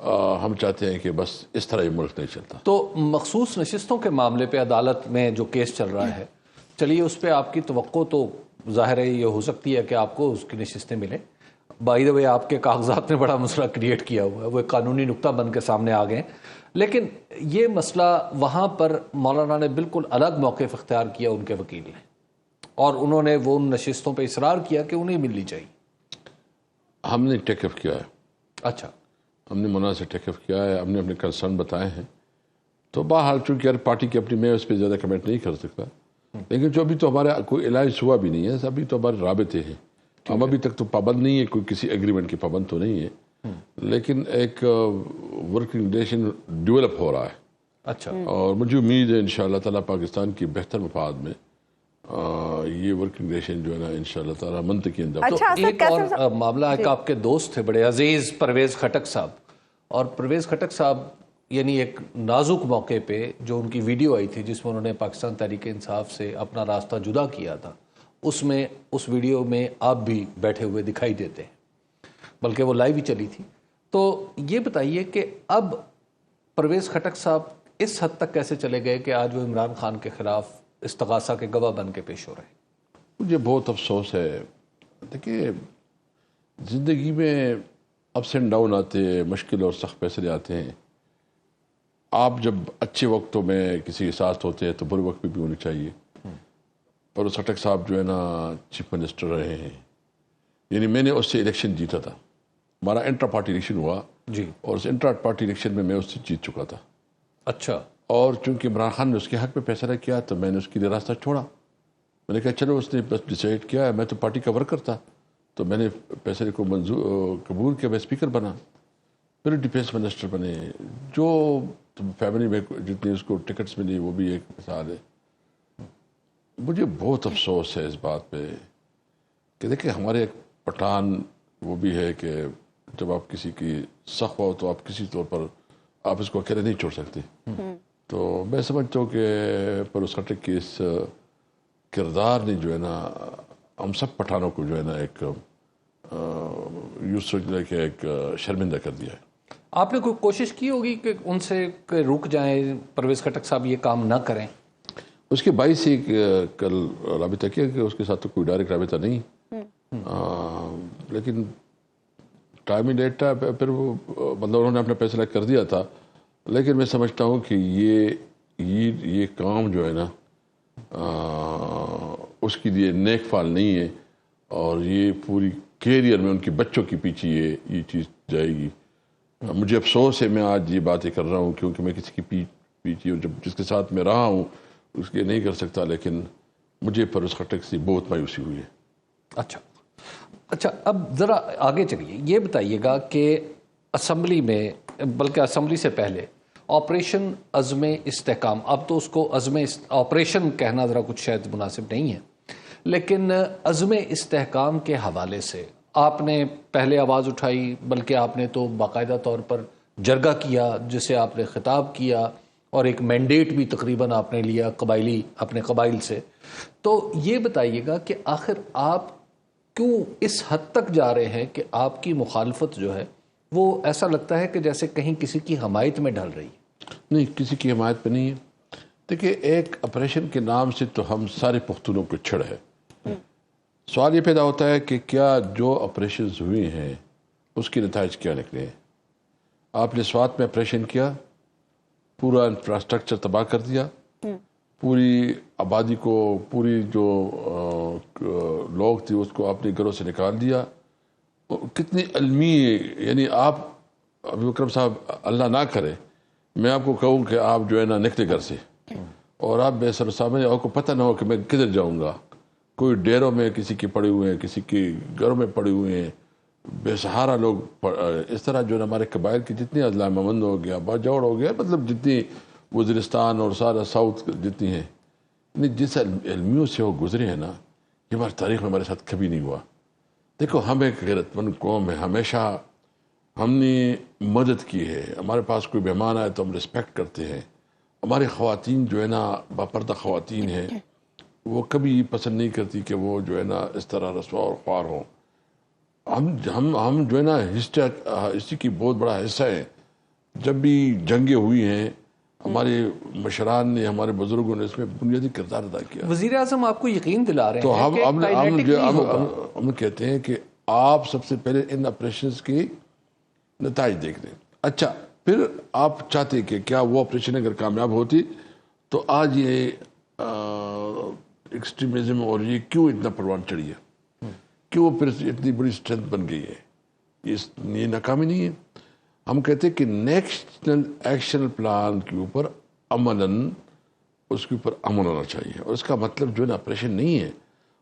ہم چاہتے ہیں کہ بس اس طرح یہ ملک نہیں چلتا. تو مخصوص نشستوں کے معاملے پہ عدالت میں جو کیس چل رہا ہے، چلیے اس پہ آپ کی توقع تو ظاہر ہے یہ ہو سکتی ہے کہ آپ کو اس کی نشستیں ملیں. بائی دا وے آپ کے کاغذات نے بڑا مسئلہ کریٹ کیا ہوا ہے، وہ ایک قانونی نقطہ بن کے سامنے آ گئے. لیکن یہ مسئلہ وہاں پر مولانا نے بالکل الگ موقف اختیار کیا ان کے وکیل نے، اور انہوں نے وہ ان نشستوں پہ اصرار کیا کہ انہیں ملنی چاہیے. ہم نے ٹیک اف کیا ہے. اچھا، ہم نے مولانا سے ٹیک اف کیا ہے، ہم نے اپنے کنسرن بتائے ہیں. تو بہرحال چونکہ ہر پارٹی کی اپنی، میں اس پہ زیادہ کمنٹ نہیں کر سکتا، لیکن جو ابھی تو ہمارا کوئی الائنس ہوا بھی نہیں ہے، ابھی تو ہمارے رابطے ہیں. ہم ابھی تک تو پابند نہیں ہے، کوئی کسی ایگریمنٹ کی پابند تو نہیں ہے، لیکن ایک ورکنگ ریلیشن ڈیولپ ہو رہا ہے. اچھا، اور مجھے امید ہے انشاءاللہ تعالیٰ پاکستان کی بہتر مفاد میں یہ ورکنگ ریلیشن جو ہے نا انشاءاللہ تعالیٰ منطقی انداز. اچھا، تو ایک اور معاملہ ایک آپ کے دوست تھے بڑے عزیز، پرویز خٹک صاحب، اور پرویز خٹک صاحب یعنی ایک نازک موقع پہ جو ان کی ویڈیو آئی تھی جس میں انہوں نے پاکستان تحریک انصاف سے اپنا راستہ جدا کیا تھا، اس ویڈیو میں آپ بھی بیٹھے ہوئے دکھائی دیتے ہیں، بلکہ وہ لائیو ہی چلی تھی. تو یہ بتائیے کہ اب پرویز خٹک صاحب اس حد تک کیسے چلے گئے کہ آج وہ عمران خان کے خلاف استغاثہ کے گواہ بن کے پیش ہو رہے ہیں؟ مجھے بہت افسوس ہے. دیکھیے، زندگی میں اپس اینڈ ڈاؤن آتے ہیں، مشکل اور سخت فیصلے آتے ہیں. آپ جب اچھے وقتوں میں کسی کے ساتھ ہوتے ہیں تو برے وقت بھی ہونے چاہیے. پرویز خٹک صاحب جو ہے نا چیف منسٹر رہے ہیں، یعنی میں نے اس سے الیکشن جیتا تھا. ہمارا انٹر پارٹی الیکشن ہوا جی، اور اس انٹر پارٹی الیکشن میں اس سے جیت چکا تھا. اچھا، اور چونکہ عمران خان نے اس کے حق میں فیصلہ کیا تو میں نے اس کے لیے راستہ چھوڑا. میں نے کہا چلو اس نے بس ڈیسائیڈ کیا ہے، میں تو پارٹی کا ورکر تھا تو میں نے فیصلے کو قبول کیا. میں اسپیکر بنا، پھر ڈیفینس منسٹر بنے. جو فیملی میں جتنی اس کو ٹکٹس ملی وہ بھی ایک مثال ہے. مجھے بہت افسوس ہے اس بات پہ کہ دیکھیں ہمارے ایک پٹھان وہ بھی ہے کہ جب آپ کسی کی سخت ہو تو آپ کسی طور پر آپ اس کو اکیلے نہیں چھوڑ سکتے. تو میں سمجھتا ہوں کہ پرویز خٹک کی اس کردار نے جو ہے نا ہم سب پٹھانوں کو جو ہے نا ایک یوں سوچ لے کہ ایک شرمندہ کر دیا ہے. آپ نے کوئی کوشش کی ہوگی کہ ان سے کہ رک جائیں، پرویز خٹک صاحب یہ کام نہ کریں؟ اس کے باعث سے کل رابطہ کیا کہ اس کے ساتھ تو کوئی ڈائریکٹ رابطہ نہیں، لیکن ٹائم ہی لیٹ تھا. پھر وہ مطلب انہوں نے اپنا فیصلہ کر دیا تھا. لیکن میں سمجھتا ہوں کہ یہ کام جو ہے نا اس کے لیے نیک فال نہیں ہے، اور یہ پوری کیریئر میں ان کے بچوں کے پیچھے یہ چیز جائے گی. مجھے افسوس ہے میں آج یہ باتیں کر رہا ہوں کیونکہ میں کسی کی پیچھے جس کے ساتھ میں رہا ہوں اس کے نہیں کر سکتا، لیکن مجھے پرویز خٹک سے بہت مایوسی ہوئی ہے. اچھا، اب ذرا آگے چلیے. یہ بتائیے گا کہ اسمبلی میں، بلکہ اسمبلی سے پہلے آپریشن عزم استحکام، اب تو اس کو آپریشن کہنا ذرا کچھ شاید مناسب نہیں ہے، لیکن عزم استحکام کے حوالے سے آپ نے پہلے آواز اٹھائی، بلکہ آپ نے تو باقاعدہ طور پر جرگہ کیا جسے آپ نے خطاب کیا، اور ایک مینڈیٹ بھی تقریباً آپ نے لیا اپنے قبائل سے. تو یہ بتائیے گا کہ آخر آپ کیوں اس حد تک جا رہے ہیں کہ آپ کی مخالفت جو ہے وہ ایسا لگتا ہے کہ جیسے کہیں کسی کی حمایت میں ڈھل رہی ہے؟ نہیں، کسی کی حمایت پہ نہیں ہے. دیکھیے، ایک آپریشن کے نام سے تو ہم سارے پختونوں کو چھڑ ہے. سوال یہ پیدا ہوتا ہے کہ کیا جو آپریشنز ہوئے ہیں اس کے نتائج کیا نکلے ہیں. آپ نے سوات میں آپریشن کیا، پورا انفراسٹرکچر تباہ کر دیا، پوری آبادی کو، پوری جو لوگ تھے اس کو اپنے گھروں سے نکال دیا. کتنی علمی، یعنی آپ ابو اکرم صاحب اللہ نہ کرے میں آپ کو کہوں کہ آپ جو ہے نا نکلے گھر سے اور آپ بے سر سامنے، آپ کو پتہ نہ ہو کہ میں کدھر جاؤں گا. کوئی ڈیروں میں کسی کے پڑے ہوئے ہیں، کسی کے گھروں میں پڑے ہوئے ہیں، بے سہارا لوگ. اس طرح جو ہے ہمارے قبائل کی جتنی اضلاع ممند ہو گیا، باجوڑ ہو گیا، مطلب جتنی وزیرستان اور سارا ساؤتھ جتنی ہیں، جس علمیوں سے وہ گزرے ہیں نا، یہ ہماری تاریخ میں ہمارے ساتھ کبھی نہیں ہوا. دیکھو، ہم ایک غیرت مند قوم ہے، ہمیشہ ہم نے مدد کی ہے. ہمارے پاس کوئی مہمان آئے تو ہم رسپیکٹ کرتے ہیں. ہماری خواتین جو ہے نا باپردہ خواتین ہیں، وہ کبھی پسند نہیں کرتی کہ وہ جو ہے نا اس طرح رسوا اور خوار ہوں. ہم جو ہے نا ہسٹری کی بہت بڑا حصہ ہے جب بھی جنگیں ہوئی ہیں ہمارے مشران نے, ہمارے بزرگوں نے اس میں بنیادی کردار ادا کیا. وزیر اعظم آپ کو یقین دلا رہے تو ہیں کہ kinetic نہیں ہوگا. ہم کہتے ہیں کہ آپ سب سے پہلے ان آپریشنز کے نتائج دیکھ لیں. اچھا پھر آپ چاہتے کہ کیا وہ آپریشن اگر کامیاب ہوتی تو آج یہ ایکسٹریمزم اور یہ کیوں اتنا پروان چڑھی ہے, کیوں پھر اتنی بڑی اسٹرینتھ بن گئی ہے, یہ ناکامی نہیں ہے. ہم کہتے ہیں کہ نیشنل ایکشن پلان کے اوپر عملاً اس کے اوپر عمل ہونا چاہیے, اور اس کا مطلب جو ہے نا آپریشن نہیں ہے,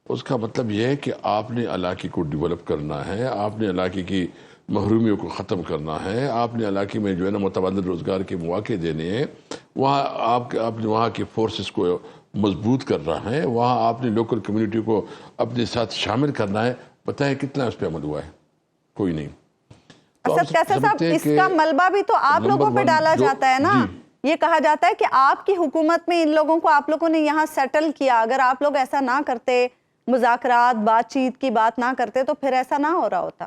اس کا مطلب یہ ہے کہ آپ نے علاقے کو ڈیولپ کرنا ہے, آپ نے علاقے کی محرومیوں کو ختم کرنا ہے, آپ نے علاقے میں جو ہے نا متبادل روزگار کے مواقع دینے ہیں, وہاں آپ نے وہاں کے فورسز کو مضبوط کرنا ہے, وہاں آپ نے لوکل کمیونٹی کو اپنے ساتھ شامل کرنا ہے. بتائیں کتنا اس پہ عمل ہوا ہے؟ کوئی نہیں. اسد قیصر صاحب, اس کا ملبہ بھی تو آپ لوگوں پہ ڈالا جاتا ہے نا. یہ کہا جاتا ہے کہ آپ کی حکومت میں ان لوگوں کو آپ لوگوں نے یہاں سیٹل کیا, اگر آپ لوگ ایسا نہ کرتے, مذاکرات بات چیت کی بات نہ کرتے تو پھر ایسا نہ ہو رہا ہوتا.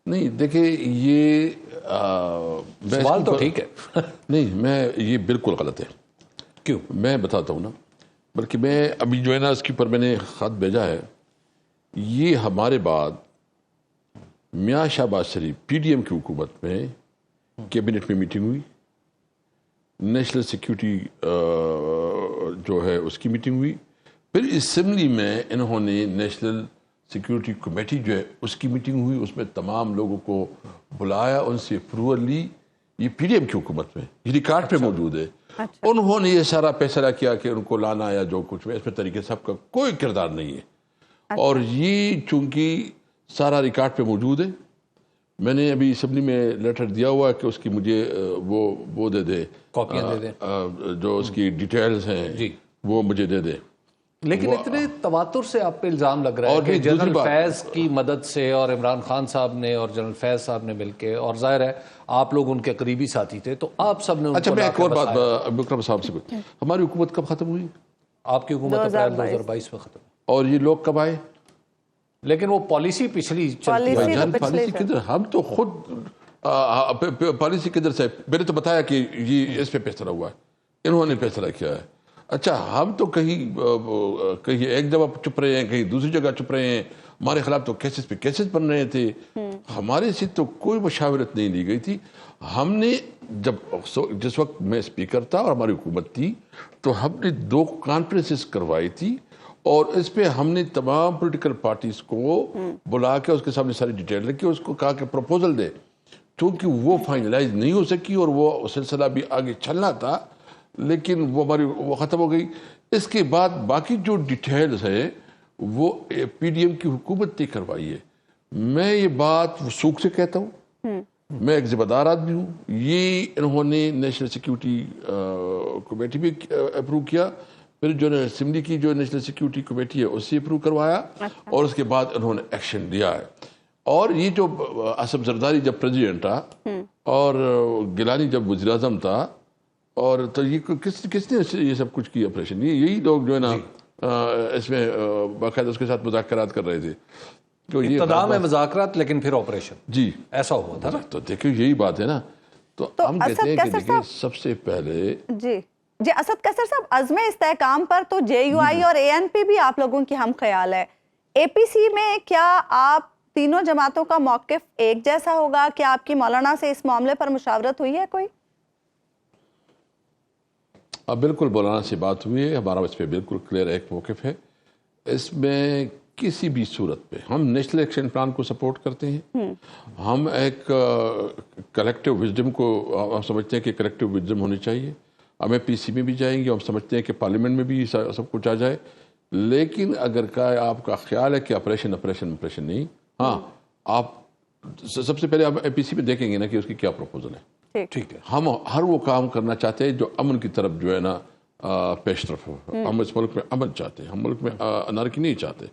نہیں دیکھیں, یہ سوال تو ٹھیک ہے. نہیں, یہ بالکل غلط ہے. کیوں؟ میں بتاتا ہوں نا, بلکہ میں ابھی جو ہے نا اس کے اوپر میں نے خط بھیجا ہے. یہ ہمارے بعد میاں شہباز شریف پی ڈی ایم کی حکومت میں کیبنٹ میں میٹنگ ہوئی, نیشنل سیکیورٹی جو ہے اس کی میٹنگ ہوئی, پھر اسمبلی میں انہوں نے نیشنل سیکیورٹی کمیٹی جو ہے اس کی میٹنگ ہوئی, اس میں تمام لوگوں کو بلایا, ان سے اپروول لی. یہ پی ڈی ایم کی حکومت میں یہ ریکارڈ پہ موجود ہے. انہوں نے یہ سارا فیصلہ کیا کہ ان کو لانا یا جو کچھ میں, اس میں طریقے صاحب کا کوئی کردار نہیں ہے. اور یہ چونکہ سارا ریکارڈ پہ موجود ہے, میں نے ابھی اسمبلی میں لیٹر دیا ہوا ہے کہ اس کی مجھے وہ دے دے, کاپیاں دے دیں, جو اس کی ڈیٹیلز ہیں وہ مجھے دے دے. لیکن اتنے تواتر سے آپ پہ الزام لگ رہا ہے کہ جنرل فیض کی مدد سے اور عمران خان صاحب نے اور جنرل فیض صاحب نے مل کے, اور ظاہر ہے آپ لوگ ان کے قریبی ساتھی تھے, تو آپ سب نے. اچھا میں ایک اور بات بکرم صاحب سے, ہماری حکومت کب ختم ہوئی؟ آپ کی حکومت اپریل 2022 میں ختم. اور یہ لوگ کب آئے؟ لیکن وہ پالیسی پچھلی پالیسی کدھر, ہم تو خود پالیسی کدھر سے, میں نے تو بتایا کہ یہ اس پہ فیصلہ ہوا ہے, انہوں نے فیصلہ کیا ہے. اچھا ہم تو کہیں ایک جگہ چپ رہے ہیں, کہیں دوسری جگہ چپ رہے ہیں, ہمارے خلاف تو کیسز پہ کیسز بن رہے تھے, ہمارے سے تو کوئی مشاورت نہیں لی گئی تھی. ہم نے جس وقت میں اسپیکر تھا اور ہماری حکومت تھی تو ہم نے 2 کانفرنسز کروائی تھی, اور اس پہ ہم نے تمام پولیٹیکل پارٹیز کو بلا کے اس کے سامنے ساری ڈیٹیل رکھی, اس کو کہا کہ پروپوزل دے. چونکہ وہ فائنلائز نہیں ہو سکی اور وہ سلسلہ بھی آگے چلنا تھا, لیکن وہ ختم ہو گئی. اس کے بعد باقی جو ڈیٹیلز ہے وہ پی ڈی ایم کی حکومت نے کروائی ہے. میں یہ بات وثوق سے کہتا ہوں, میں ایک ذمہ دار آدمی ہوں. یہ انہوں نے نیشنل سیکیورٹی کمیٹی بھی اپروو کیا, پھر جو اسمبلی کی جو نیشنل سیکیورٹی کمیٹی ہے اس سے اپروو کروایا, اور اس کے بعد انہوں نے ایکشن لیا ہے. اور یہ جو اسد زرداری جب پریزیڈنٹ تھا اور گیلانی جب وزیر اعظم تھا, اور تو یہ کس نے یہ سب کچھ کیا آپریشن, یہی لوگ جو ہے نا اس میں باقاعدہ اس کے ساتھ مذاکرات کر رہے تھے. ابتدا میں مذاکرات لیکن پھر آپریشن, جی ایسا ہوا تھا. تو دیکھیں یہی بات ہے نا. تو ہم کہتے ہیں کہ دیکھیں سب سے پہلے جی اسد قیصر صاحب, عزم استحکام پر تو جے یو آئی اور اے این پی بھی آپ لوگوں کی ہم خیال ہے. اے پی سی میں کیا آپ تینوں جماعتوں کا موقف ایک جیسا ہوگا؟ کیا آپ کی مولانا سے اس معاملے پر مشاورت ہوئی ہے کوئی؟ بالکل مولانا سے بات ہوئی ہے, ہمارا اس پہ بالکل کلیئر ایک موقف ہے. اس میں کسی بھی صورت پہ ہم نیشنل ایکشن پلان کو سپورٹ کرتے ہیں. ہم ایک کلیکٹیو وزڈم کو ہم سمجھتے ہیں کہ کلیکٹیو وزڈم ہونی چاہیے. ہم اے پی سی میں بھی جائیں گے, ہم سمجھتے ہیں کہ پارلیمنٹ میں بھی سب کچھ آ جائے. لیکن اگر آپ کا خیال ہے کہ آپریشن نہیں, ہاں آپ سب سے پہلے ہم اے پی سی میں دیکھیں گے نا کہ اس کی کیا پروپوزل ہے. ٹھیک ہے, ہم ہر وہ کام کرنا چاہتے ہیں جو امن کی طرف جو ہے نا پیش طرف ہو. ہم اس ملک میں امن چاہتے ہیں, ہم ملک میں انارکی نہیں چاہتے.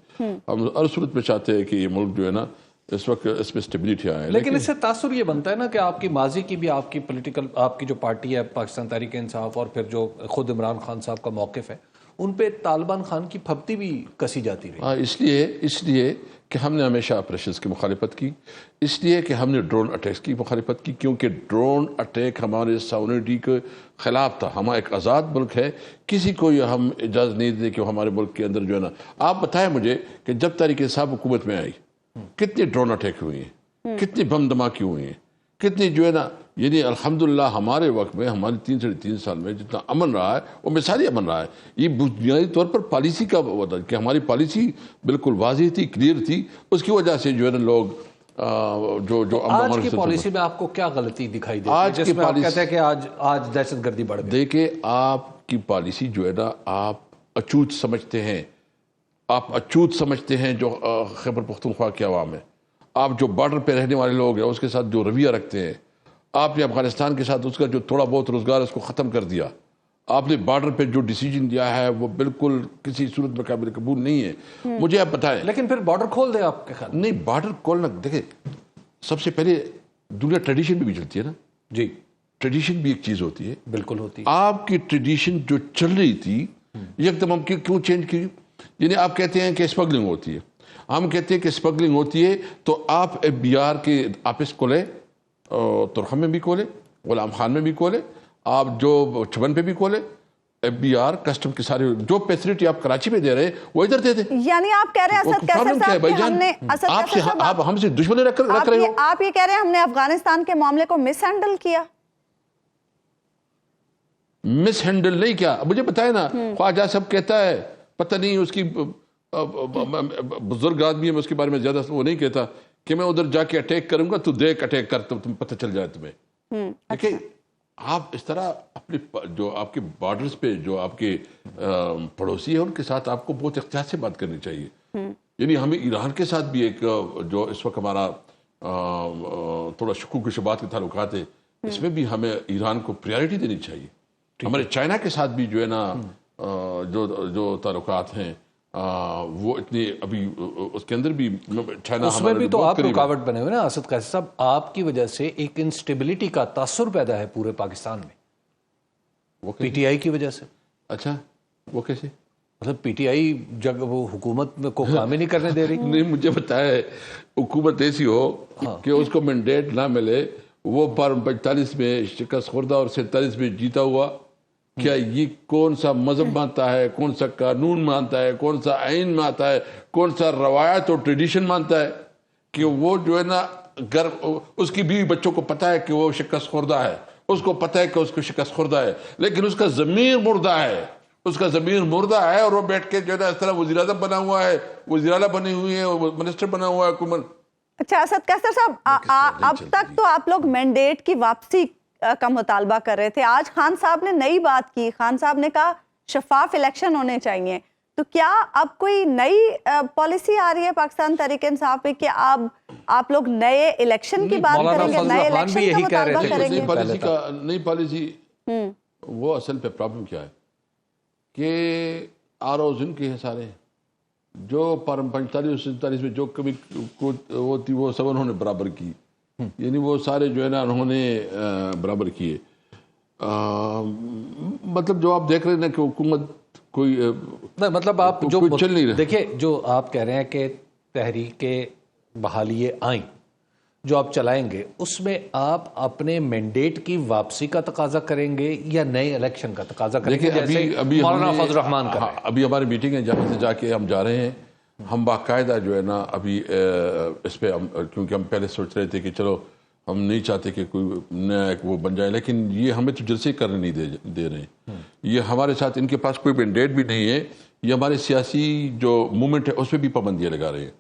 ہم ہر صورت میں چاہتے ہیں کہ یہ ملک جو ہے نا اس وقت اس میں اسٹیبلٹی آئے. لیکن اس سے تاثر یہ بنتا ہے نا کہ آپ کی ماضی کی بھی آپ کی پولیٹیکل آپ کی جو پارٹی ہے پاکستان تحریک انصاف, اور پھر جو خود عمران خان صاحب کا موقف ہے, ان پہ طالبان خان کی پھپتی بھی کسی جاتی رہی. اس لیے کہ ہم نے ہمیشہ آپریشنز کی مخالفت کی, اس لیے کہ ہم نے ڈرون اٹیکس کی مخالفت کی, کیونکہ ڈرون اٹیک ہمارے ساورنٹی کے خلاف تھا. ہمارا ایک آزاد ملک ہے, کسی کو یہ ہم اجازت نہیں دیں کہ ہمارے ملک کے اندر جو ہے نا. آپ بتائیں مجھے کہ جب طارق انصاف حکومت میں آئی کتنے ڈرون اٹیک ہوئے ہیں, کتنی بم دھماکے ہوئے ہیں, کتنی جو ہے نا, یعنی الحمدللہ ہمارے وقت میں, ہمارے 3 سال میں جتنا امن رہا ہے وہ مثالی امن رہا ہے. یہ بنیادی طور پر پالیسی کا وجہ کہ ہماری پالیسی بالکل واضح تھی, کلیئر تھی, اس کی وجہ سے جو ہے نا لوگ جو آج کی پالیسی میں آپ کو کیا غلطی دکھائی دیتی ہے جس میں آپ کہتے ہیں کہ آج دہشت گردی بڑھ گئی؟ دیکھیں, آپ کی پالیسی جو ہے نا آپ اچوت سمجھتے ہیں, جو خیبر پختونخوا کے عوام ہے, آپ جو بارڈر پہ رہنے والے لوگ ہیں اس کے ساتھ جو رویہ رکھتے ہیں, آپ نے افغانستان کے ساتھ اس کا جو تھوڑا بہت روزگار اس کو ختم کر دیا, آپ نے بارڈر پہ جو ڈیسیجن دیا ہے وہ بالکل کسی صورت میں قابل قبول نہیں ہے. مجھے آپ بتائیں, لیکن پھر بارڈر کھول دیں آپ کے خیال؟ نہیں, بارڈر کھولنا, دیکھیں سب سے پہلے دنیا ٹریڈیشن بھی چلتی ہے نا جی, ٹریڈیشن بھی ایک چیز ہوتی ہے. بالکل ہوتی ہے. آپ کی ٹریڈیشن جو چل رہی تھی ایک دم ہم کیوں چینج کی؟ یعنی آپ کہتے ہیں کہ اسمگلنگ ہوتی ہے, ہم کہتے ہیں کہ اسمگلنگ ہوتی ہے تو آپ FBR کے آفس کھولیں, ترخم میں بھی کھولیں, غلام خان میں بھی کھولیں, آپ جو چھبن پہ بھی کھولیں, FBR کسٹم کے سارے جو فیسلٹی آپ کراچی میں دے رہے ہیں وہ ادھر دے دیں. یعنی آپ کہہ رہے ہیں اسد کیسر صاحب کہ ہم نے آپ ہم سے دشمنی رکھ رہے ہو. آپ یہ کہہ رہے ہیں ہم نے افغانستان کے معاملے کو مس ہینڈل کیا؟ مس ہینڈل نہیں کیا, مجھے بتائے نا, خواجہ صاحب کہتا ہے پتہ نہیں اس کی بزرگ آدمی ہے, میں اس کے بارے میں زیادہ وہ نہیں کہتا کہ میں ادھر جا کے اٹیک کروں گا, تو دیکھ اٹیک کر تو تم پتہ چل جائے تمہیں. دیکھیں آپ اس طرح اپنے جو آپ کے بارڈرز پہ جو آپ کے پڑوسی ہیں ان کے ساتھ آپ کو بہت احتیاط سے بات کرنی چاہیے. یعنی ہمیں ایران کے ساتھ بھی ایک جو اس وقت ہمارا تھوڑا شکوک و شبہات کے تعلقات ہے, اس میں بھی ہمیں ایران کو پریارٹی دینی چاہیے. ہمارے چائنا کے ساتھ بھی جو ہے نا جو تعلقات ہیں وہ اتنے ابھی اس کے اندر بھی چائنا اس میں بھی تو آپ رکاوٹ بنے ہوئے نا اسد قیصر صاحب, آپ کی وجہ سے ایک انسٹیبلٹی کا تاثر پیدا ہے پورے پاکستان میں, وہ PTI کی وجہ سے. اچھا, وہ کیسے؟ مطلب PTI جب وہ حکومت میں کو کام ہی نہیں کرنے دے رہی. نہیں, مجھے بتایا حکومت ایسی ہو کہ اس کو مینڈیٹ نہ ملے, وہ 45 میں شکست خوردہ اور 47 میں جیتا ہوا, کیا یہ کون سا مذہب مانتا ہے, کون سا قانون مانتا ہے, کون سا آئین مانتا ہے, کون سا روایت اور ٹریڈیشن مانتا ہے کہ وہ جو ہے نا گھر اس کی بیوی بچوں کو پتہ ہے کہ وہ شکست خوردہ ہے, اس کو پتہ ہے کہ اس کو شکست خوردہ ہے, لیکن اس کا ضمیر مردہ ہے, اس کا ضمیر مردہ ہے, اور وہ بیٹھ کے جو ہے نا اس طرح وزیر اعظم بنا ہوا ہے, وزیر اعلیٰ بنی ہوئی ہے, منسٹر بنا ہوا ہے حکومت. اچھا اسد قیصر صاحب, اب تک تو آپ لوگ مینڈیٹ کی واپسی کا مطالبہ کر رہے تھے, آج خان صاحب نے نئی بات کی, خان صاحب نے کہا شفاف الیکشن ہونے چاہیے, تو کیا اب کوئی نئی پالیسی آ رہی ہے پاکستان تحریک انصاف پہ کہ آپ لوگ نئے الیکشن کی بات کریں گے, نئے الیکشن کا مطالبہ کریں گے؟ نئی پالیسی وہ اصل پہ پرابلم کیا ہے کہ آروزن کے سارے جو 45-47 میں جو کمی وہ تھی وہ سب انہوں نے برابر کی, یعنی وہ سارے جو ہے نا انہوں نے برابر کیے. مطلب جو آپ دیکھ رہے ہیں نا کہ حکومت کوئی مطلب آپ جو چل نہیں رہا. دیکھیں جو آپ کہہ رہے ہیں کہ تحریک بحالی آئین جو آپ چلائیں گے اس میں آپ اپنے مینڈیٹ کی واپسی کا تقاضا کریں گے یا نئے الیکشن کا تقاضا کریں گے جیسے مولانا فضل الرحمان کا؟ ابھی ہماری میٹنگ ہے جہاں سے جا کے ہم جا رہے ہیں, ہم باقاعدہ جو ہے نا ابھی اس پہ کیونکہ ہم پہلے سوچ رہے تھے کہ چلو ہم نہیں چاہتے کہ کوئی نیا ایک وہ بن جائے, لیکن یہ ہمیں تو جلسے کرنے نہیں دے رہے ہیں. یہ ہمارے ساتھ ان کے پاس کوئی مینڈیٹ بھی نہیں ہے, یہ ہمارے سیاسی جو موومنٹ ہے اس پہ بھی پابندیاں لگا رہے ہیں.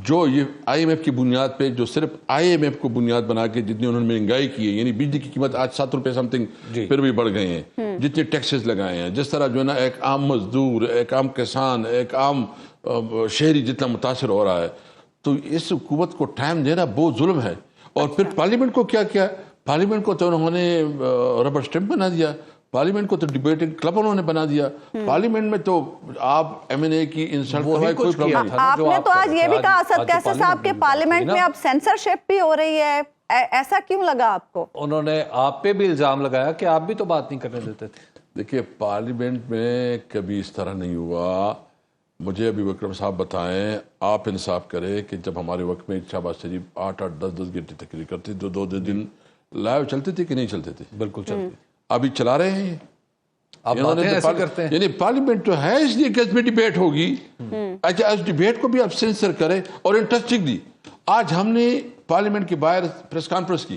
جو یہ IMF کی بنیاد پہ, جو صرف IMF کو بنیاد بنا کے جتنی انہوں نے مہنگائی کی ہے, یعنی بجلی کی قیمت آج 7 روپے سمتنگ پھر بھی بڑھ گئے ہیں, جتنے ٹیکسز لگائے ہیں, جس طرح جو ہے نا ایک عام مزدور, ایک عام کسان, ایک عام شہری جتنا متاثر ہو رہا ہے, تو اس حکومت کو ٹائم دینا بہت ظلم ہے. اور پھر پارلیمنٹ کو کیا پارلیمنٹ کو تو انہوں نے ربر اسٹیمپ بنا دیا, پارلیمنٹ کو تو ڈیبیٹنگ کلب انہوں نے بنا دیا. پارلیمنٹ میں تو آپ MNA کی انسلٹ کروائی کوئی پرابلم نہیں. آپ نے تو آج یہ بھی کہا اسد قیصر صاحب کے پارلیمنٹ میں اب سینسرشپ بھی ہو رہی ہے, ایسا کیوں لگا آپ کو؟ انہوں نے آپ پہ بھی الزام لگایا کہ آپ بھی تو بات نہیں کرنے دیتے تھے. دیکھیے پارلیمنٹ میں کبھی اس طرح نہیں ہوا. مجھے ابھی اکرم صاحب بتائیں, آپ انصاف کریں کہ جب ہمارے وقت میں شہباز شریف 8-8 10-10 گھنٹے تقریر کرتے تو 2 دن لائیو چلتے تھے کہ نہیں چلتے تھے؟ بالکل چلتے. ابھی چلا رہے ہیں. آپ باتیں ایسے کرتے ہیں. یعنی پارلیمنٹ تو ہے اس لیے کہ اس میں ڈیبیٹ ہوگی. اچھا اس ڈیبیٹ کو بھی آپ سینسر کریں. اور انٹرسٹنگلی آج ہم نے پارلیمنٹ کے باہر پریس کانفرنس کی,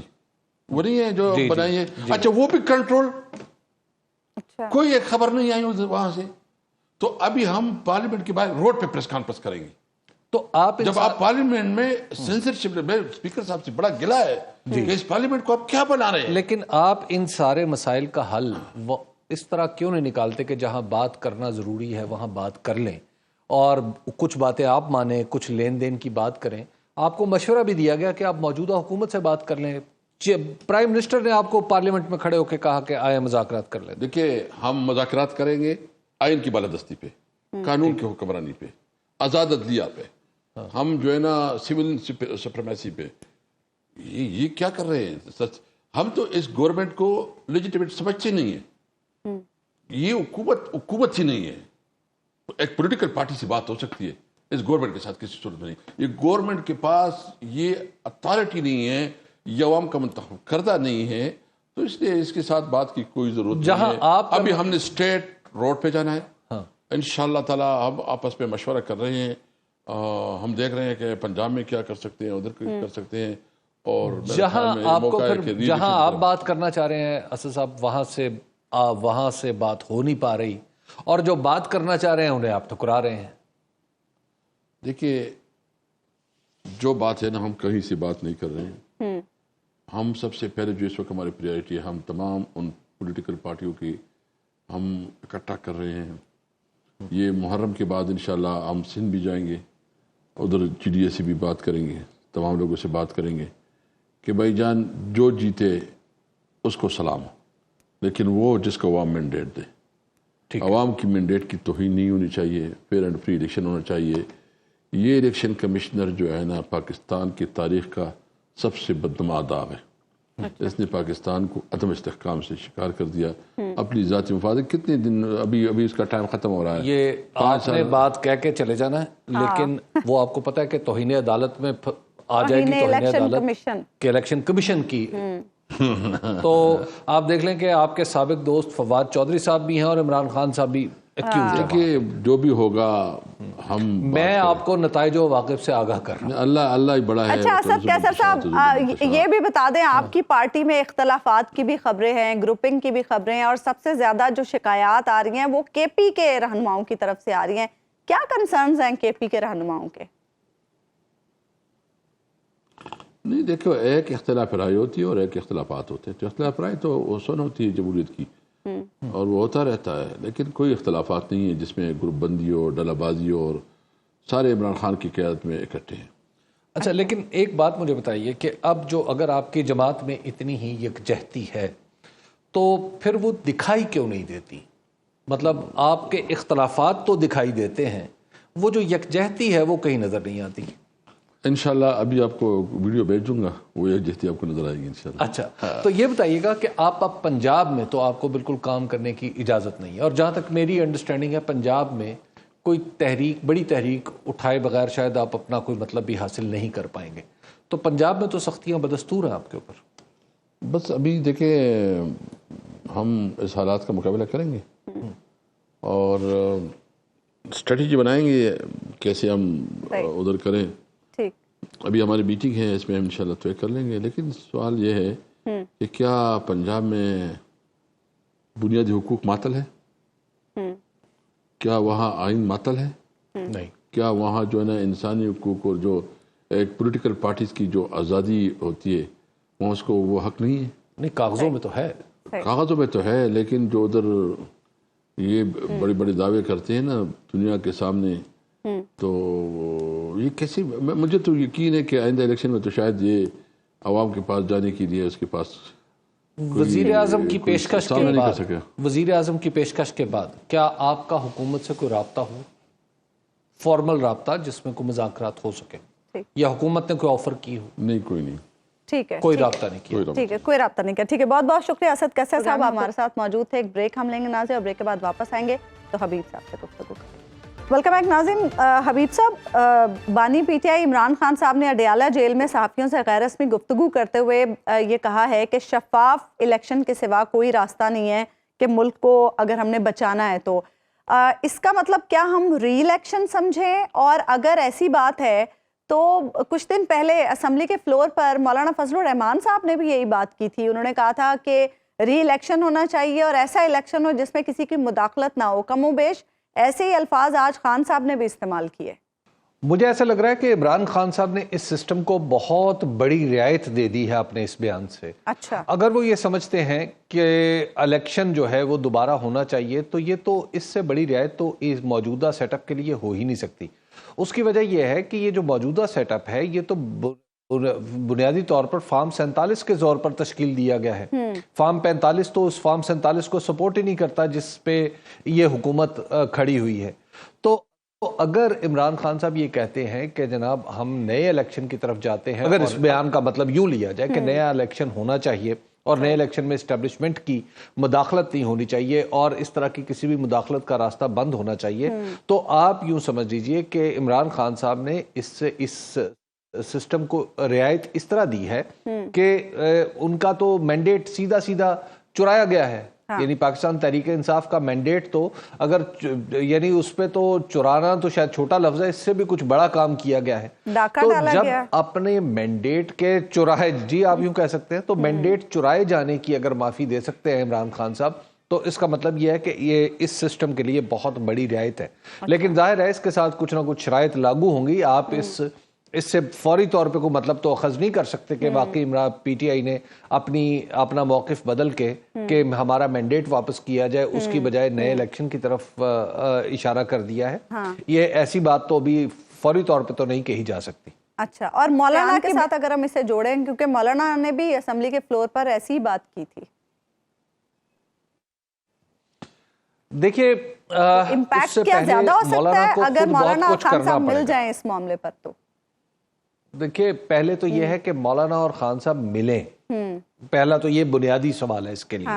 وہ نہیں ہے جو بنائی ہے, اچھا وہ بھی کنٹرول, کوئی ایک خبر نہیں آئی وہاں سے. تو ابھی ہم پارلیمنٹ کے باہر روڈ پہ پریس کانفرنس کریں گے. تو آپ جب آپ پارلیمنٹ میں سینسرشپ, اسپیکر صاحب سے بڑا گلہ ہے کہ اس پارلیمنٹ کو آپ کیا بنا رہے ہیں. لیکن آپ ان سارے مسائل کا حل اس طرح کیوں نہیں نکالتے کہ جہاں بات کرنا ضروری ہے وہاں بات کر لیں, اور کچھ باتیں آپ مانیں, کچھ لین دین کی بات کریں. آپ کو مشورہ بھی دیا گیا کہ آپ موجودہ حکومت سے بات کر لیں. پرائم منسٹر نے آپ کو پارلیمنٹ میں کھڑے ہو کے کہا کہ آئے مذاکرات کر لیں. دیکھیے ہم مذاکرات کریں گے آئین کی بالادستی پہ, قانون کی حکمرانی پہ, آزاد عدلیہ پہ. ہم جو ہے نا سول سپریمیسی پہ. یہ کیا کر رہے ہیں؟ ہم تو اس گورنمنٹ کو لیجیٹیمیٹ سمجھتے نہیں ہیں. یہ حکومت ہی نہیں ہے. ایک پولیٹیکل پارٹی سے بات ہو سکتی ہے, اس گورنمنٹ کے ساتھ کسی صورت میں نہیں. یہ گورنمنٹ کے پاس یہ اتھارٹی نہیں ہے, یہ عوام کا منتخب کردہ نہیں ہے, تو اس لیے اس کے ساتھ بات کی کوئی ضرورت نہیں ہے. ابھی ہم نے اسٹیٹ روڈ پہ جانا ہے. انشاءاللہ تعالی ہم آپس میں مشورہ کر رہے ہیں. ہم دیکھ رہے ہیں کہ پنجاب میں کیا کر سکتے ہیں, ادھر کر سکتے ہیں. اور جہاں آپ بات کرنا چاہ رہے ہیں اسد صاحب, وہاں سے بات ہو نہیں پا رہی, اور جو بات کرنا چاہ رہے ہیں انہیں آپ ٹھکرا رہے ہیں. دیکھیے جو بات ہے نا, ہم کہیں سے بات نہیں کر رہے ہیں. ہم سب سے پہلے جو اس وقت ہماری پریورٹی ہے, ہم تمام ان پولیٹیکل پارٹیوں کی ہم اکٹھا کر رہے ہیں. یہ محرم کے بعد انشاءاللہ ہم سندھ بھی جائیں گے, ادھر جی ڈی اے سے بھی بات کریں گے, تمام لوگوں سے بات کریں گے کہ بھائی جان جو جیتے اس کو سلام, لیکن وہ جس کو عوام مینڈیٹ دے. عوام کی مینڈیٹ کی توہین نہیں ہونی چاہیے. فیئر اینڈ فری الیکشن ہونا چاہیے. یہ الیکشن کمشنر جو ہے نا پاکستان کی تاریخ کا سب سے بدنما آداب ہے. اس نے پاکستان کو عدم استحکام سے شکار کر دیا, اپنی ذاتی مفاد. کتنے دن ابھی اس کا ٹائم ختم ہو رہا ہے. یہ آپ نے بات کہہ کے چلے جانا ہے, لیکن وہ آپ کو پتا ہے کہ توہین عدالت میں آ جائے گی, توہین عدالت کے الیکشن کمیشن کی. تو آپ دیکھ لیں کہ آپ کے سابق دوست فواد چودھری صاحب بھی ہیں اور عمران خان صاحب بھی ایکیوزڈ ہیں. کہ جو بھی ہوگا میں آپ کو نتائج و واقف سے آگاہ کر رہا ہوں. اللہ ہی بڑا ہے. اچھا اسد کیسر صاحب, یہ بھی بتا دیں, آپ کی پارٹی میں اختلافات کی بھی خبریں ہیں, گروپنگ کی بھی خبریں ہیں, اور سب سے زیادہ جو شکایات آ رہی ہیں وہ کے پی کے رہنماؤں کی طرف سے آ رہی ہیں. کیا کنسرنز ہیں کے پی کے رہنماؤں کے؟ نہیں دیکھو, ایک اختلاف رائے ہوتی ہے اور ایک اختلافات ہوتے ہیں. تو اختلاف رائے تو سن ہوتی ہے جمہوریت کی, اور وہ ہوتا رہتا ہے, لیکن کوئی اختلافات نہیں ہے جس میں گروپ بندی ہو, ڈلہ بازی ہو, اور سارے عمران خان کی قیادت میں اکٹھے ہیں. اچھا, لیکن ایک بات مجھے بتائیے کہ اب جو اگر آپ کی جماعت میں اتنی ہی یکجہتی ہے تو پھر وہ دکھائی کیوں نہیں دیتی؟ مطلب آپ کے اختلافات تو دکھائی دیتے ہیں, وہ جو یکجہتی ہے وہ کہیں نظر نہیں آتی. انشاءاللہ ابھی آپ کو ویڈیو بھیج دوں گا, وہ یکجہتی آپ کو نظر آئے گی انشاءاللہ. اچھا, تو یہ بتائیے گا کہ آپ اب پنجاب میں تو آپ کو بالکل کام کرنے کی اجازت نہیں ہے, اور جہاں تک میری انڈرسٹینڈنگ ہے پنجاب میں کوئی تحریک, بڑی تحریک اٹھائے بغیر شاید آپ اپنا کوئی مطلب بھی حاصل نہیں کر پائیں گے. تو پنجاب میں تو سختیاں بدستور ہیں آپ کے اوپر. بس ابھی دیکھیں ہم اس حالات کا مقابلہ کریں گے اور اسٹریٹجی بنائیں گے کیسے ہم ادھر کریں. ابھی ہماری میٹنگ ہے, اس میں ہم انشاءاللہ طے کر لیں گے. لیکن سوال یہ ہے کہ کیا پنجاب میں بنیادی حقوق معطل ہے؟ کیا وہاں آئین معطل ہے؟ نہیں. کیا وہاں جو ہے نا انسانی حقوق اور جو ایک پولیٹیکل پارٹیز کی جو آزادی ہوتی ہے وہاں اس کو وہ حق نہیں ہے؟ نہیں, کاغذوں میں تو ہے. کاغذوں میں تو ہے, لیکن جو ادھر یہ بڑے بڑے دعوے کرتے ہیں نا دنیا کے سامنے, تو یہ کیسے, مجھے تو یقین ہے کہ آئندہ الیکشن میں تو شاید یہ عوام کے پاس جانے کے لیے اس کے پاس وزیر اعظم کی پیشکش کے بعد, وزیر اعظم کی پیشکش کے بعد کیا آپ کا حکومت سے کوئی رابطہ ہو, فارمل رابطہ جس میں کوئی مذاکرات ہو سکے, یا حکومت نے کوئی آفر کی ہو؟ نہیں, کوئی نہیں. ٹھیک ہے, کوئی رابطہ نہیں کیا. ٹھیک ہے, کوئی رابطہ نہیں کیا. ٹھیک ہے, بہت بہت شکریہ اسد کیسر صاحب, ہمارے ساتھ موجود تھے. ایک بریک ہم لیں گے ناظرین, اور بریک کے بعد واپس آئیں گے تو حبیب صاحب سے گفتگو کریں گے. ویلکم بیک ناظرین. حبیب صاحب, بانی P T I Imran Khan صاحب نے اڈیالہ جیل میں صحافیوں سے غیر رسمی گفتگو کرتے ہوئے یہ کہا ہے کہ شفاف الیکشن کے سوا کوئی راستہ نہیں ہے کہ ملک کو اگر ہم نے بچانا ہے تو. اس کا مطلب کیا ہم ری الیکشن سمجھیں؟ اور اگر ایسی بات ہے تو کچھ دن پہلے اسمبلی کے فلور پر مولانا فضل الرحمان صاحب نے بھی یہی بات کی تھی. انہوں نے کہا تھا کہ ری الیکشن ہونا چاہیے اور ایسا الیکشن ہو جس میں کسی کی مداخلت نہ ہو. کم و بیش ایسے ہی الفاظ آج خان صاحب نے بھی استعمال کیے. مجھے ایسا لگ رہا ہے کہ عمران خان صاحب نے اس سسٹم کو بہت بڑی رعایت دے دی ہے اپنے اس بیان سے. اچھا, اگر وہ یہ سمجھتے ہیں کہ الیکشن جو ہے وہ دوبارہ ہونا چاہیے تو یہ تو اس سے بڑی رعایت تو اس موجودہ سیٹ اپ کے لیے ہو ہی نہیں سکتی. اس کی وجہ یہ ہے کہ یہ جو موجودہ سیٹ اپ ہے یہ تو بنیادی طور پر فارم 47 کے زور پر تشکیل دیا گیا ہے. فارم 45 تو اس فارم 47 کو سپورٹ ہی نہیں کرتا جس پہ یہ حکومت کھڑی ہوئی ہے. تو اگر عمران خان صاحب یہ کہتے ہیں کہ جناب ہم نئے الیکشن کی طرف جاتے ہیں, اگر اس بیان کا مطلب یوں لیا جائے کہ نیا الیکشن ہونا چاہیے اور نئے الیکشن میں اسٹیبلشمنٹ کی مداخلت نہیں ہونی چاہیے اور اس طرح کی کسی بھی مداخلت کا راستہ بند ہونا چاہیے, تو آپ یوں سمجھ لیجئے کہ عمران خان صاحب نے اس سسٹم کو رعایت اس طرح دی ہے کہ ان کا تو مینڈیٹ سیدھا سیدھا چرایا گیا ہے. یعنی پاکستان تحریک انصاف کا مینڈیٹ تو اگر یعنی اس پہ تو چرانا تو شاید چھوٹا لفظ ہے, اس سے بھی کچھ بڑا کام کیا گیا ہے. تو جب اپنے مینڈیٹ کے چرائے, جی آپ یوں کہہ سکتے ہیں, تو مینڈیٹ چرائے جانے کی اگر معافی دے سکتے ہیں عمران خان صاحب تو اس کا مطلب یہ ہے کہ یہ اس سسٹم کے لیے بہت بڑی رعایت ہے. لیکن ظاہر ہے اس کے ساتھ کچھ نہ کچھ شرائط لاگو ہوں گی. آپ اس سے فوری طور پہ کوئی مطلب تو اخذ نہیں کر سکتے کہ واقعی پی ٹی آئی نے اپنا موقف بدل کے کہ ہمارا مینڈیٹ واپس کیا جائے اس کی بجائے نئے الیکشن کی طرف اشارہ کر دیا ہے. یہ ایسی بات تو ابھی فوری طور پہ تو نہیں کہی جا سکتی. اچھا, اور مولانا کے ساتھ اگر ہم اسے جوڑیں, کیونکہ مولانا نے بھی اسمبلی کے فلور پر ایسی ہی بات کی تھی. دیکھیے امپیکٹ کیا زیادہ ہو سکتا ہے اگر مولانا خان صاحب مل جائیں اس معاملے پر؟ تو دیکھیے پہلے تو یہ ہے کہ مولانا اور خان صاحب ملیں, پہلا تو یہ بنیادی سوال ہے اس کے لیے.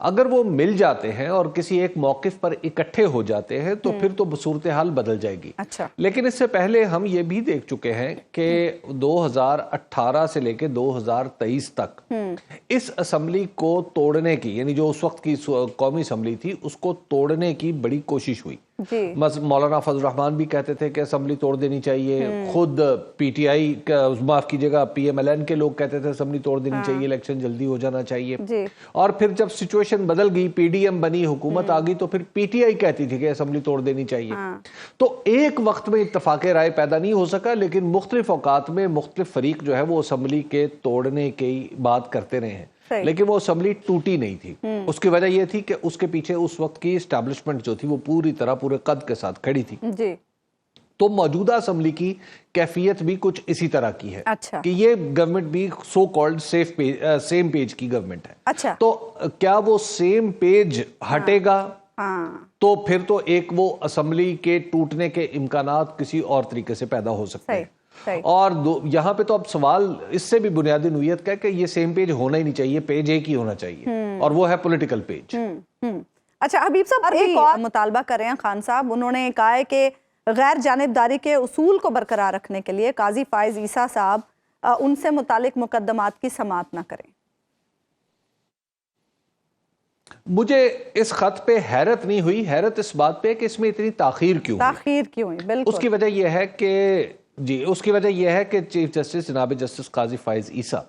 اگر وہ مل جاتے ہیں اور کسی ایک موقف پر اکٹھے ہو جاتے ہیں تو پھر تو صورتحال بدل جائے گی. لیکن اس سے پہلے ہم یہ بھی دیکھ چکے ہیں کہ 2018 سے لے کے 2023 تک اس اسمبلی کو توڑنے کی, یعنی جو اس وقت کی قومی اسمبلی تھی, اس کو توڑنے کی بڑی کوشش ہوئی. مولانا فضل الرحمان بھی کہتے تھے کہ اسمبلی توڑ دینی چاہیے, خود پی ٹی آئی معاف کیجیے گا پی ایم ایل این کے لوگ کہتے تھے اسمبلی توڑ دینی چاہیے, الیکشن جلدی ہو جانا چاہیے. اور پھر جب سچویشن بدل گئی, پی ڈی ایم بنی, حکومت آ گئی, تو پھر پی ٹی آئی کہتی تھی کہ اسمبلی توڑ دینی چاہیے. تو ایک وقت میں اتفاق رائے پیدا نہیں ہو سکا, لیکن مختلف اوقات میں مختلف فریق جو ہے وہ اسمبلی کے توڑنے کی بات کرتے رہے ہیں, لیکن وہ اسمبلی ٹوٹی نہیں تھی. اس کی وجہ یہ تھی کہ اس کے پیچھے اس وقت کی اسٹیبلشمنٹ جو تھی وہ پوری طرح پورے قد کے ساتھ کھڑی تھی. تو موجودہ اسمبلی کی کیفیت بھی کچھ اسی طرح کی ہے کہ یہ گورنمنٹ بھی سو کالڈ سیم پیج کی گورنمنٹ ہے. تو کیا وہ سیم پیج ہٹے گا تو پھر تو ایک وہ اسمبلی کے ٹوٹنے کے امکانات کسی اور طریقے سے پیدا ہو سکتے ہیں. اور یہاں پہ تو اب سوال اس سے بھی بنیادی نوعیت کا ہے کہ یہ سیم پیج ہونا ہی نہیں چاہیے, پیج ایک ہی ہونا چاہیے, اور وہ ہے پولیٹیکل پیج. اچھا حبیب صاحب, ایک اور مطالبہ کر رہے ہیں خان صاحب. انہوں نے کہا ہے کہ غیر جانبداری کے اصول کو برقرار رکھنے کے لیے قاضی فائز عیسیٰ صاحب ان سے متعلق مقدمات کی سماعت نہ کریں. مجھے اس خط پہ حیرت نہیں ہوئی, حیرت اس بات پہ کہ اس میں اتنی تاخیر کیوں ہوئی. بالکل اس کی وجہ یہ ہے کہ چیف جسٹس جناب جسٹس قاضی فائز عیسیٰ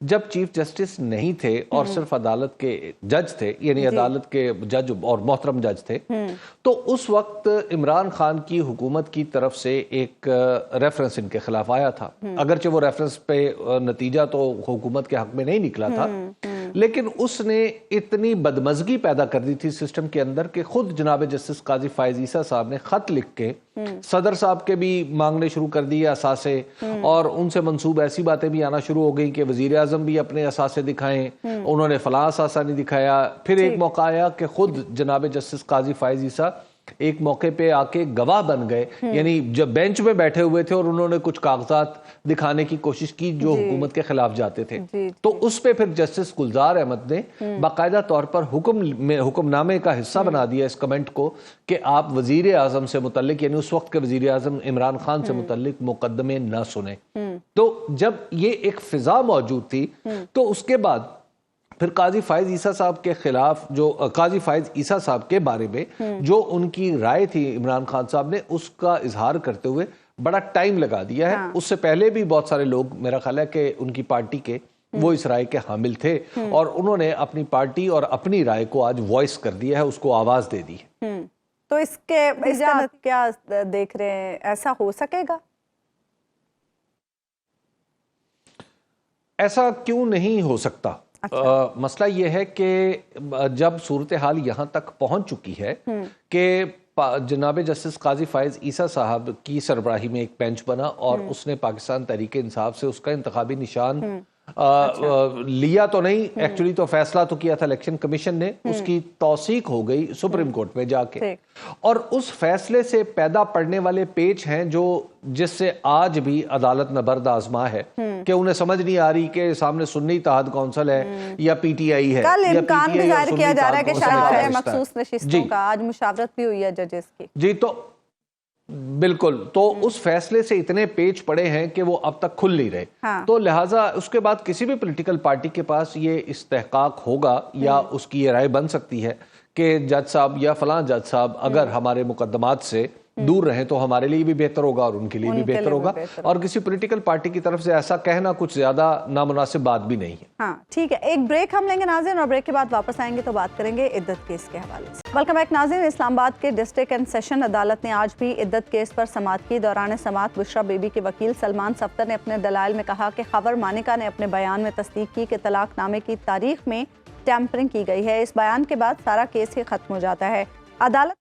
جب چیف جسٹس نہیں تھے اور صرف عدالت کے جج تھے, یعنی عدالت کے جج اور محترم جج تھے, تو اس وقت عمران خان کی حکومت کی طرف سے ایک ریفرنس ان کے خلاف آیا تھا. اگرچہ وہ ریفرنس پہ نتیجہ تو حکومت کے حق میں نہیں نکلا تھا, لیکن اس نے اتنی بدمزگی پیدا کر دی تھی سسٹم کے اندر کہ خود جناب جسٹس قاضی فائز عیسیٰ صاحب نے خط لکھ کے صدر صاحب کے بھی مانگنے شروع کر دیے اثاثے, اور ان سے منسوب ایسی باتیں بھی آنا شروع ہو گئی کہ وزیر اعظم بھی اپنے اثاثے دکھائیں, انہوں نے فلاں اثاثہ نہیں دکھایا. پھر ایک موقع آیا کہ خود جناب جسٹس قاضی فائز عیسیٰ ایک موقع پہ آ کے گواہ بن گئے، یعنی جب بینچ میں بیٹھے ہوئے تھے اور انہوں نے کچھ کاغذات دکھانے کی کوشش کی جو حکومت کے خلاف جاتے تھے، تو اس پہ پھر جسٹس گلزار احمد نے باقاعدہ طور پر حکم نامے کا حصہ بنا دیا اس کمنٹ کو کہ آپ وزیر اعظم سے متعلق، یعنی اس وقت کے وزیر اعظم عمران خان سے متعلق مقدمے نہ سنیں۔ تو جب یہ ایک فضا موجود تھی تو اس کے بعد پھر قاضی فائز عیسیٰ صاحب کے خلاف، جو قاضی فائز عیسیٰ صاحب کے بارے میں جو ان کی رائے تھی عمران خان صاحب نے، اس کا اظہار کرتے ہوئے بڑا ٹائم لگا دیا ہے۔ اس سے پہلے بھی بہت سارے لوگ، میرا خیال ہے کہ ان کی پارٹی کے وہ اس رائے کے حامل تھے اور انہوں نے اپنی پارٹی اور اپنی رائے کو آج وائس کر دیا ہے، اس کو آواز دے دی ہے۔ تو اس کے کیا دیکھ رہے ہیں، ایسا ہو سکے گا؟ ایسا کیوں نہیں ہو سکتا؟ مسئلہ یہ ہے کہ جب صورتحال یہاں تک پہنچ چکی ہے کہ جناب جسٹس قاضی فائز عیسیٰ صاحب کی سربراہی میں ایک بینچ بنا اور اس نے پاکستان تحریک انصاف سے اس کا انتخابی نشان لیا تو نہیں، ایکچولی تو فیصلہ تو کیا تھا الیکشن کمیشن نے، اس کی توثیق ہو گئی سپریم کورٹ میں جا کے، اور اس فیصلے سے پیدا پڑنے والے پیچ ہیں جو جس سے آج بھی عدالت نبرد آزما ہے کہ انہیں سمجھ نہیں آ رہی کہ سامنے سنی اتحاد کونسل ہے یا پی ٹی آئی ہے۔ کل امکان بھی ظاہر کیا جا رہا ہے کہ شاید مخصوص نشستوں کا، آج مشاورت بھی ہوئی ہے ججز کی۔ جی تو بالکل، تو اس فیصلے سے اتنے پیچ پڑے ہیں کہ وہ اب تک کھل نہیں رہے، تو لہٰذا اس کے بعد کسی بھی پولیٹیکل پارٹی کے پاس یہ استحقاق ہوگا یا اس کی یہ رائے بن سکتی ہے کہ جج صاحب یا فلاں جج صاحب اگر ہمارے مقدمات سے دور رہیں تو ہمارے لیے بھی بہتر ہوگا اور ان کے لیے بھی بہتر ہوگا، اور کسی پولیٹیکل پارٹی کی طرف سے ایسا کہنا کچھ زیادہ نامناسب بات بھی نہیں ہے۔ ہاں ٹھیک ہے، ایک بریک ہم لیں گے ناظرین، اور بریک کے بعد واپس آئیں گے تو بات کریں گے عدت کیس کے حوالے سے۔ ویلکم بیک ناظرین، اسلام آباد کے ڈسٹرکٹ اینڈ سیشن عدالت نے آج بھی عدت کیس پر سماعت کی۔ دوران سماعت بشرا بی بی کے وکیل سلمان صفدر نے اپنے دلائل میں کہا کہ خاور مانیکا نے اپنے بیان میں تصدیق کی کہ طلاق نامے کی تاریخ میں ٹیمپرنگ کی گئی ہے۔ اس بیان کے بعد سارا کیس ہی ختم ہو جاتا ہے۔ عدالت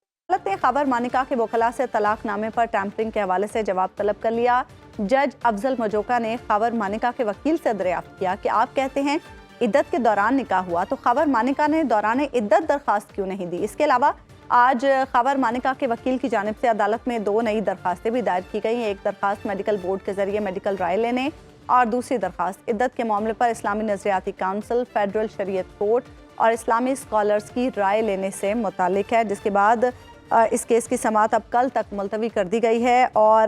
نے خاور مانیکا کے وکلاء سے طلاق نامے پر ٹیمپرنگ کے حوالے سے جواب طلب کر لیا۔ جج افضل مجوکا نے خاور مانیکا کے وکیل سے دریافت کیا کہ آپ کہتے ہیں عدت کے دوران نکاح ہوا، تو خاور مانیکا نے دوران عدت درخواست کیوں نہیں دی؟ اس کے علاوہ آج خاور مانیکا کے وکیل کی جانب سے عدالت میں 2 نئی درخواستیں بھی دائر کی گئی ہیں۔ ایک درخواست میڈیکل بورڈ کے ذریعے میڈیکل رائے لینے، اور دوسری درخواست عدت کے معاملے پر اسلامی نظریاتی کونسل، فیڈرل شریعت کورٹ اور اسلامی اسکالرز کی رائے لینے سے متعلق ہے، جس کے بعد اس کیس کی سماعت اب کل تک ملتوی کر دی گئی ہے، اور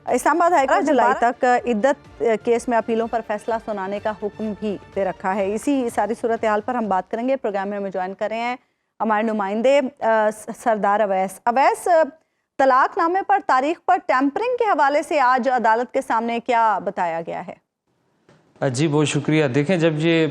اسلام آباد ہائی کورٹ جولائی تک عدت کیس میں اپیلوں پر فیصلہ سنانے کا حکم بھی دے رکھا ہے۔ اسی ساری صورتحال پر ہم بات کریں گے۔ پروگرام میں ہمیں جوائن کر رہے ہیں ہمارے نمائندے سردار اویس۔ طلاق نامے پر تاریخ پر ٹیمپرنگ کے حوالے سے آج عدالت کے سامنے کیا بتایا گیا ہے؟ جی بہت شکریہ۔ دیکھیں، جب یہ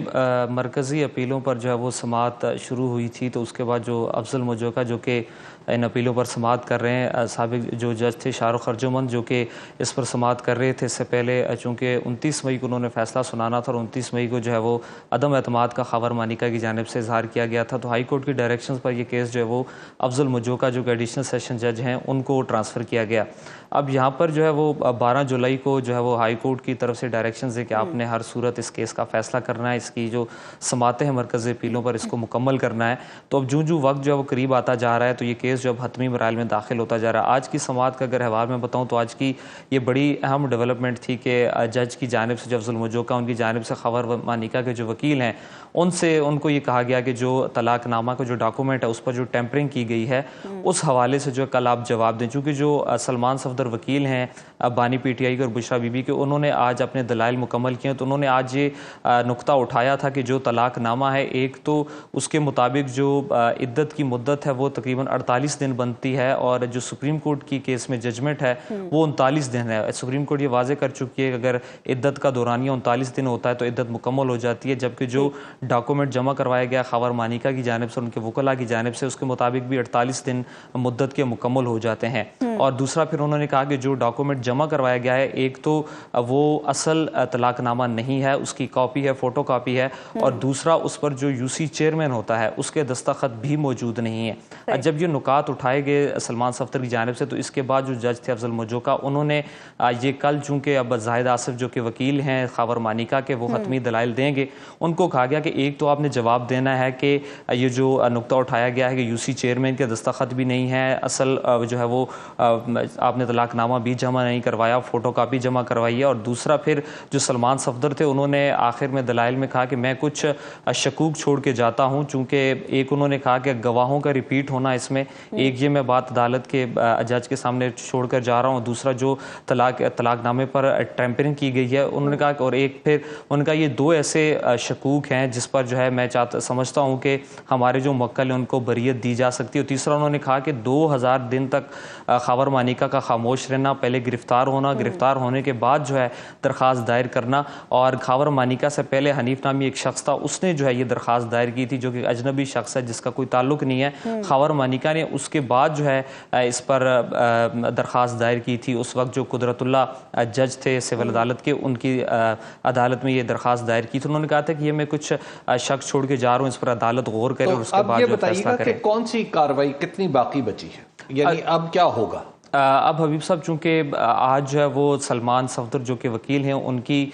مرکزی اپیلوں پر جو ہے وہ سماعت شروع ہوئی تھی تو اس کے بعد جو افضل مجوکا جو کہ ان اپیلوں پر سماعت کر رہے ہیں، سابق جو جج تھے شاہ رخ ارجمند جو کہ اس پر سماعت کر رہے تھے، اس سے پہلے چونکہ 29 مئی کو انہوں نے فیصلہ سنانا تھا اور 29 مئی کو جو ہے وہ عدم اعتماد کا خاور مانیکا کی جانب سے اظہار کیا گیا تھا، تو ہائی کورٹ کی ڈائریکشنز پر یہ کیس جو ہے وہ افضل مجوکا جو کہ ایڈیشنل سیشن جج ہیں ان کو ٹرانسفر کیا گیا۔ اب یہاں پر جو ہے وہ 12 جولائی کو جو ہے وہ ہائی کورٹ کی طرف سے ڈائریکشنز ہے کہ آپ نے ہر صورت اس کیس کا فیصلہ کرنا ہے، اس کی جو سماعتیں ہیں مرکزی اپیلوں پر اس کو مکمل کرنا ہے۔ تو اب جو وقت جو ہے وہ قریب آتا جا رہا ہے تو یہ کیس جو اب حتمی مراحل میں داخل ہوتا جا رہا ہے۔ آج کی سماعت کا اگر حوال میں بتاؤں تو آج کی یہ بڑی اہم ڈیولپمنٹ تھی کہ جج کی جانب سے جو افضل مجوکا ان کی جانب سے خاور مانیکا کے جو وکیل ہیں ان کو یہ کہا گیا کہ جو طلاق نامہ کا جو ڈاکومنٹ ہے اس پر جو ٹیمپرنگ کی گئی ہے اس حوالے سے جو کل آپ جواب دیں، چونکہ جو سلمان صفدر وکیل ہیں بانی پی ٹی آئی کے اور بشرا بی بی کے، انہوں نے آج اپنے دلائل مکمل کیے، تو انہوں نے آج یہ نقطہ اٹھایا تھا کہ جو طلاق نامہ ہے ایک تو اس کے مطابق جو عدت کی مدت ہے وہ تقریباً 48 دن بنتی ہے، اور جو سپریم کورٹ کی کیس میں ججمنٹ ہے وہ 39 دن ہے۔ سپریم کورٹ یہ واضح کر چکی ہے کہ اگر عدت کا دورانیہ 39 دن ہوتا ہے تو عدت مکمل ہو جاتی ہے، جبکہ جو ڈاکومنٹ جمع کروایا گیا خاور مانیکا کی جانب سے ان کے وکلاء کی جانب سے اس کے مطابق بھی 48 دن مدت کے مکمل ہو جاتے ہیں۔ اور دوسرا پھر انہوں نے کہا کہ جو ڈاکومنٹ جمع کروایا گیا ہے ایک تو وہ اصل طلاق نامہ نہیں ہے, اس کی کاپی ہے, فوٹو کاپی ہے, اور دوسرا اس پر جو UC چیئرمین ہوتا ہے اس کے دستخط بھی موجود نہیں ہے. جب یہ نکات اٹھائے گئے سلمان صفدر کی جانب سے, تو اس کے بعد جو جج تھے افضل موجوکا, انہوں نے یہ کل چونکہ اب زاہد آصف جو کہ وکیل ہیں خاور مانیکا کے, وہ حتمی دلائل دیں گے, ان کو کہا گیا کہ ایک تو آپ نے جواب دینا ہے کہ یہ جو نقطہ اٹھایا گیا ہے کہ UC چیئرمین کے دستخط بھی نہیں ہے, اصل جو ہے وہ آپ نے طلاق نامہ بھی جمع نہیں کروایا, فوٹو کاپی جمع کروائی ہے, اور دوسرا پھر جو سلمان صفدر تھے انہوں نے آخر میں دلائل میں کہا کہ میں کچھ شکوک چھوڑ کے جاتا ہوں, چونکہ ایک انہوں نے کہا کہ گواہوں کا ریپیٹ ہونا اس میں, ایک یہ میں بات عدالت کے جج کے سامنے چھوڑ کر جا رہا ہوں, دوسرا جو طلاق نامے پر ٹیمپرنگ کی گئی ہے انہوں نے کہا, اور ایک پھر ان کا یہ دو ایسے شکوک ہیں جس پر جو ہے میں سمجھتا ہوں کہ ہمارے جو موکل ہیں ان کو بریت دی جا سکتی ہے. تیسرا انہوں نے کہا کہ 2000 دن تک خاور مانیکا کا خاموش رہنا, پہلے گرفتار ہونا, گرفتار ہونے کے بعد جو ہے درخواست دائر کرنا, اور خاور مانیکا سے پہلے حنیف نامی ایک شخص تھا, اس نے جو ہے یہ درخواست دائر کی تھی جو کہ اجنبی شخص ہے جس کا کوئی تعلق نہیں ہے. خاور مانیکا نے اس کے بعد جو ہے اس پر درخواست دائر کی تھی. اس وقت جو قدرت اللہ جج تھے سول عدالت کے, ان کی عدالت میں یہ درخواست دائر کی تھی. انہوں نے کہا تھا کہ یہ میں کچھ شک چھوڑ کے جا رہا ہوں, اس پر عدالت غور کرے اور اس کے بعد جو فیصلہ کرے. کہ کون سی کاروائی کتنی باقی بچی ہے, یعنی اب کیا ہوگا؟ اب حبیب صاحب چونکہ آج جو ہے وہ سلمان صفدر جو کہ وکیل ہیں ان کی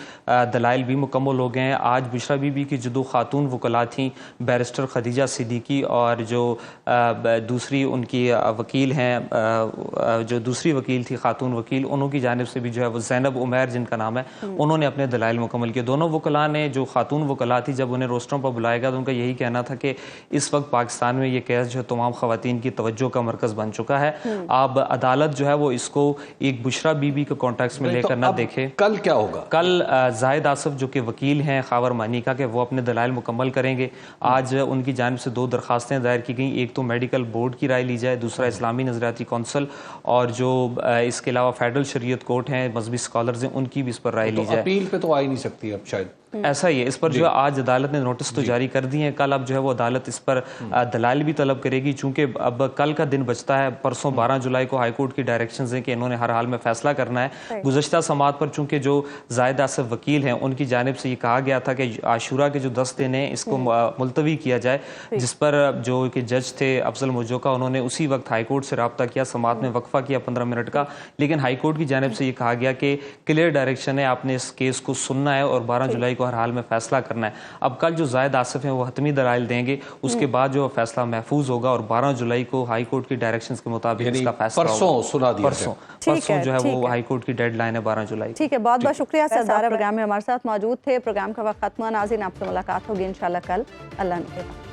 دلائل بھی مکمل ہو گئے ہیں. آج بشرا بی بی کی جو 2 خاتون وکلاء تھیں, بیرسٹر خدیجہ صدیقی اور جو دوسری ان کی وکیل ہیں, جو دوسری وکیل تھی خاتون وکیل, انہوں کی جانب سے بھی جو ہے وہ زینب عمیر جن کا نام ہے, انہوں نے اپنے دلائل مکمل کیے. دونوں وکلاء نے, جو خاتون وکلاء تھی, جب انہیں روسٹروں پر بلایا گیا تو ان کا یہی کہنا تھا کہ اس وقت پاکستان میں یہ کیس جو ہے تمام خواتین کی توجہ کا مرکز بن چکا ہے. اب عدالت جو ہے وہ اس کو ایک بشرا بی بی کے کانٹیکس میں لے کر نہ دیکھے. کل کیا ہوگا؟ کل زاہد آصف جو کہ وکیل ہیں خاور مانیکا کے, وہ اپنے دلائل مکمل کریں گے. آج ان کی جانب سے 2 درخواستیں دائر کی گئیں, ایک تو میڈیکل بورڈ کی رائے لی جائے, دوسرا اسلامی نظریاتی کونسل, اور جو اس کے علاوہ فیڈرل شریعت کورٹ ہیں, مذہبی اسکالرز ہیں, ان کی بھی اس پر رائے لی جائے. اپیل پہ تو آ ہی نہیں سکتی اب شاید. ایسا ہی ہے, اس پر جو آج عدالت نے نوٹس تو جاری کر دی ہیں. کل اب جو ہے وہ عدالت اس پر دلائل بھی طلب کرے گی, چونکہ اب کل کا دن بچتا ہے. پرسوں 12 جولائی کو ہائی کورٹ کی ڈائریکشنز ہیں کہ انہوں نے ہر حال میں فیصلہ کرنا ہے. گزشتہ سماعت پر چونکہ جو زاہد آصف وکیل ہیں ان کی جانب سے یہ کہا گیا تھا کہ عاشورہ کے جو 10 دن ہیں اس کو ملتوی کیا جائے, جس پر جو کہ جج تھے افضل موجوکا, انہوں نے اسی وقت ہائی کورٹ سے رابطہ کیا, سماعت میں وقفہ کیا 15 منٹ کا, لیکن ہائی کورٹ کی جانب سے یہ کہا گیا کہ کلیئر ڈائریکشن ہے, آپ نے اس کیس کو سننا ہے اور 12 جولائی کو ہر حال میں فیصلہ کرنا ہے. اب کل جو زاہد آصف ہیں وہ حتمی دلائل دیں گے, اس کے بعد جو فیصلہ محفوظ ہوگا, اور 12 جولائی کو ہائی کورٹ کی ڈائریکشنز کے مطابق اس کا فیصلہ پرسوں سنا دیا پرسوں جو ہے وہ ہائی کورٹ کی ڈیڈ لائن ہے 12 جولائی. ٹھیک ہے, بہت بہت شکریہ سردار, پروگرام میں ہمارے ساتھ موجود تھے. پروگرام کا وقت ختم ہوا, ناظرین آپ سے ملاقات ہوگی انشاءاللہ کل. اللہ نے